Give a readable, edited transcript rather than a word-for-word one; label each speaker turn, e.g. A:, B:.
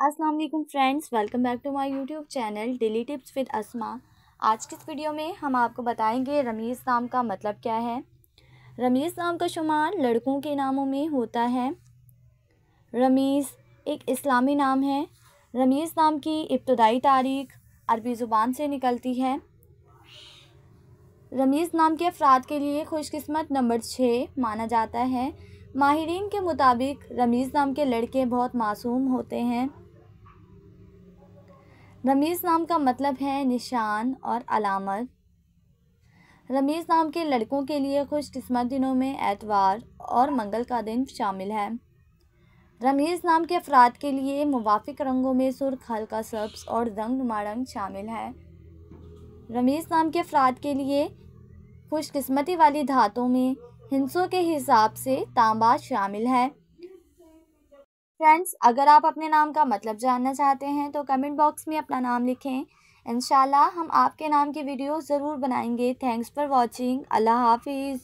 A: अस्सलाम वालेकुम friends, welcome back to my YouTube channel daily tips with Asma. आज की इस वीडियो में हम आपको बताएंगे रमीज़ नाम का मतलब क्या है। रमीज़ नाम का शुमार लड़कों के नामों में होता है। रमीज़ एक इस्लामी नाम है। रमीज़ नाम की इब्तदाई तारीख अरबी ज़ुबान से निकलती है। रमीज़ नाम के अफराद के लिए खुशकिस्मत नंबर 6 माना जाता है। माहिरीन के मुताबिक रमीज़ नाम के लड़के बहुत मासूम होते हैं। रमीज़ नाम का मतलब है निशान और अलामत। रमीज़ नाम के लड़कों के लिए खुशकिस्मत दिनों में एतवार और मंगल का दिन शामिल है। रमीज़ नाम के अफराद के लिए मुवाफिक रंगों में सुर्ख, हल्का सब्ज़ और रंगनुमा रंग शामिल है। रमीज़ नाम के अफराद के लिए खुशकिस्मती वाली धातों में हिंसों के हिसाब से तांबा शामिल है। फ्रेंड्स, अगर आप अपने नाम का मतलब जानना चाहते हैं तो कमेंट बॉक्स में अपना नाम लिखें। इंशाल्लाह हम आपके नाम की वीडियो ज़रूर बनाएंगे। Thanks for watching. अल्लाह हाफिज़।